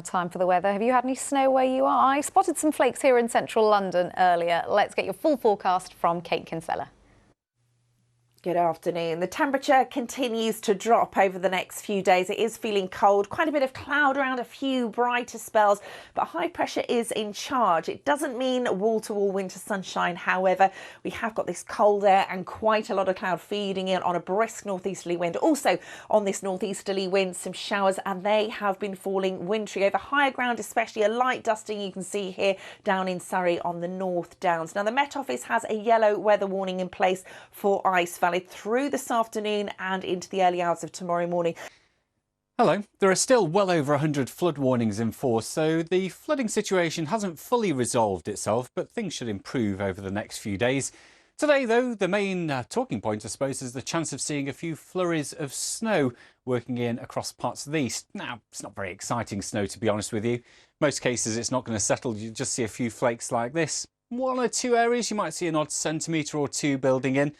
Now time for the weather. Have you had any snow where you are? I spotted some flakes here in central London earlier. Let's get your full forecast from Kate Kinsella. Good afternoon. The temperature continues to drop over the next few days. It is feeling cold, quite a bit of cloud around, a few brighter spells, but high pressure is in charge. It doesn't mean wall-to-wall winter sunshine. However, we have got this cold air and quite a lot of cloud feeding in on a brisk northeasterly wind. Also on this northeasterly wind, some showers, and they have been falling wintry over higher ground, especially a light dusting you can see here down in Surrey on the North Downs. Now, the Met Office has a yellow weather warning in place for ice valid through this afternoon and into the early hours of tomorrow morning. Hello. There are still well over 100 flood warnings in force, so the flooding situation hasn't fully resolved itself, but things should improve over the next few days. Today, though, the main talking point, I suppose, is the chance of seeing a few flurries of snow working in across parts of the east. Now, it's not very exciting snow, to be honest with you. Most cases, it's not going to settle. You just see a few flakes like this. One or two areas, you might see an odd centimetre or two building in.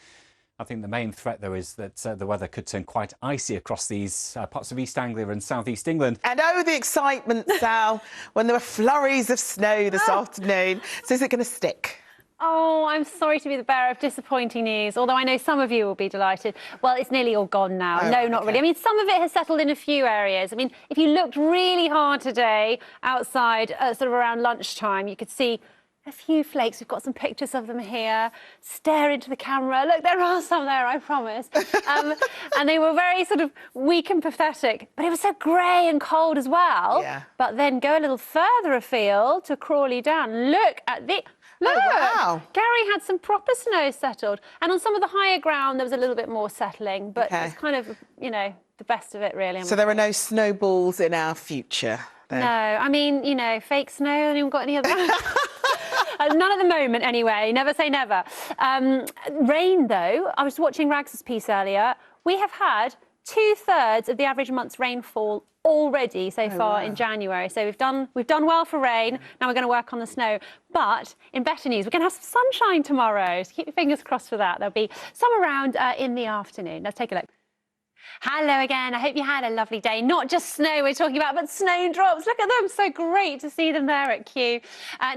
I think the main threat, though, is that the weather could turn quite icy across these parts of East Anglia and South East England. And oh, the excitement, Sal, when there were flurries of snow this afternoon. So is it going to stick? Oh, I'm sorry to be the bearer of disappointing news, although I know some of you will be delighted. Well, it's nearly all gone now. No, not really. I mean, some of it has settled in a few areas. I mean, if you looked really hard today outside, sort of around lunchtime, you could see a few flakes. We've got some pictures of them here. Stare into the camera. Look, there are some there, I promise. And they were very sort of weak and pathetic, but it was so grey and cold as well. Yeah. But then go a little further afield to Crawley Down. Look at the... Look! Oh, wow. Gary had some proper snow settled. And on some of the higher ground, there was a little bit more settling, but it's kind of, you know, the best of it, really. So there are no snowballs in our future, then? No, I mean, you know, fake snow. Anyone got any of that? None at the moment, anyway. Never say never. Rain, though. I was watching Rags' piece earlier. We have had 2/3 of the average month's rainfall already so far in January. So we've done well for rain. Now we're going to work on the snow. But in better news, we're going to have some sunshine tomorrow. So keep your fingers crossed for that. There'll be some around in the afternoon. Let's take a look. Hello again. I hope you had a lovely day. Not just snow we're talking about, but snowdrops. Look at them. So great to see them there at Kew.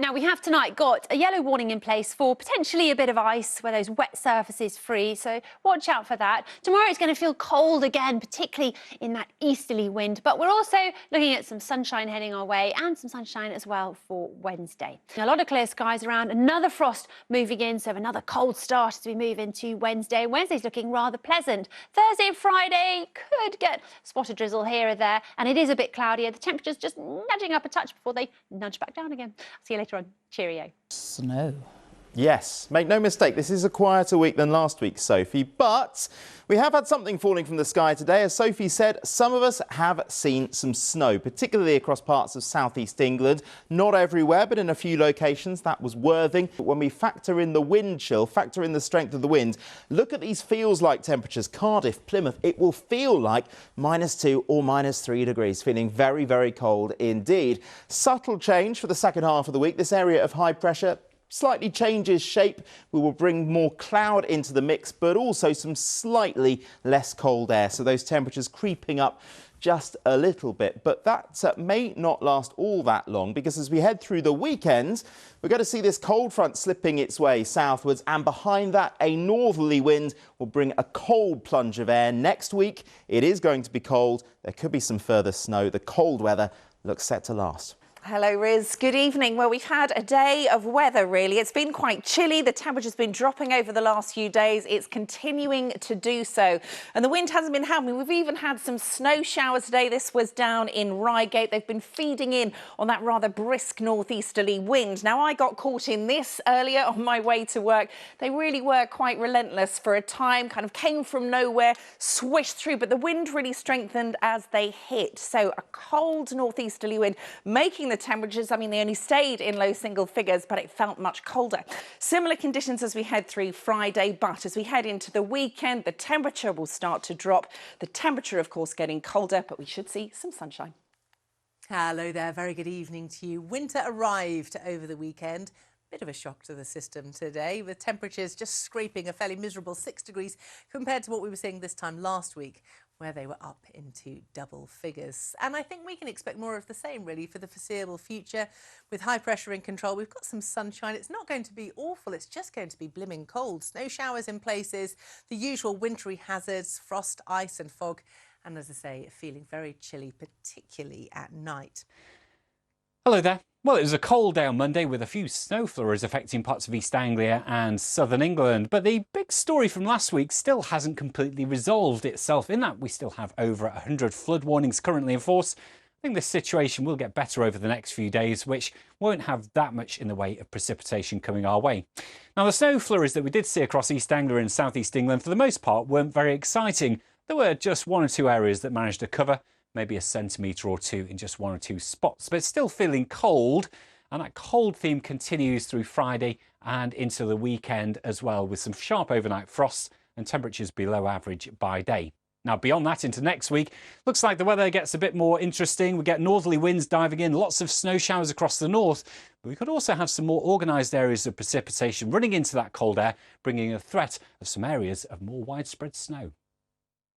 Now, we have tonight got a yellow warning in place for potentially a bit of ice where those wet surfaces freeze. So watch out for that. Tomorrow it's going to feel cold again, particularly in that easterly wind. But we're also looking at some sunshine heading our way and some sunshine as well for Wednesday. A lot of clear skies around. Another frost moving in. So another cold start as we move into Wednesday. Wednesday's looking rather pleasant. Thursday and Friday could get spotted drizzle here or there, and it is a bit cloudier. The temperature's just nudging up a touch before they nudge back down again. See you later on. Cheerio. Snow. Yes, make no mistake, this is a quieter week than last week, Sophie, but we have had something falling from the sky today. As Sophie said, some of us have seen some snow, particularly across parts of southeast England. Not everywhere, but in a few locations. That was Worthing. But when we factor in the wind chill, factor in the strength of the wind, look at these feels-like temperatures. Cardiff, Plymouth, it will feel like -2 or -3 degrees, feeling very, very cold indeed. Subtle change for the second half of the week. This area of high pressure slightly changes shape. We will bring more cloud into the mix, but also some slightly less cold air. So those temperatures creeping up just a little bit. But that may not last all that long, because as we head through the weekend, we're going to see this cold front slipping its way southwards. And behind that, a northerly wind will bring a cold plunge of air. Next week, it is going to be cold. There could be some further snow. The cold weather looks set to last. Hello, Riz. Good evening. Well, we've had a day of weather, really. It's been quite chilly. The temperature's been dropping over the last few days. It's continuing to do so. And the wind hasn't been helping. We've even had some snow showers today. This was down in Reigate. They've been feeding in on that rather brisk northeasterly wind. Now, I got caught in this earlier on my way to work. They really were quite relentless for a time, kind of came from nowhere, swished through, but the wind really strengthened as they hit. So a cold northeasterly wind making the temperatures, I mean, they only stayed in low single figures, but it felt much colder. Similar conditions as we head through Friday, but as we head into the weekend, the temperature will start to drop. The temperature, of course, getting colder, but we should see some sunshine. Hello there, very good evening to you. Winter arrived over the weekend. Bit of a shock to the system today, with temperatures just scraping a fairly miserable 6 degrees compared to what we were seeing this time last week. where they were up into double figures. And I think we can expect more of the same, really, for the foreseeable future. With high pressure in control, we've got some sunshine. It's not going to be awful. It's just going to be blimming cold. Snow showers in places, the usual wintry hazards, frost, ice and fog. And as I say, feeling very chilly, particularly at night. Hello there. Well, it was a cold day on Monday with a few snow flurries affecting parts of East Anglia and southern England. But the big story from last week still hasn't completely resolved itself, in that we still have over 100 flood warnings currently in force. I think this situation will get better over the next few days, which won't have that much in the way of precipitation coming our way. Now, the snow flurries that we did see across East Anglia and South East England, for the most part, weren't very exciting. There were just one or two areas that managed to cover, maybe a centimetre or two in just one or two spots, but it's still feeling cold, and that cold theme continues through Friday and into the weekend as well, with some sharp overnight frosts and temperatures below average by day. Now, beyond that, into next week, looks like the weather gets a bit more interesting. We get northerly winds diving in, lots of snow showers across the north, but we could also have some more organised areas of precipitation running into that cold air, bringing a threat of some areas of more widespread snow.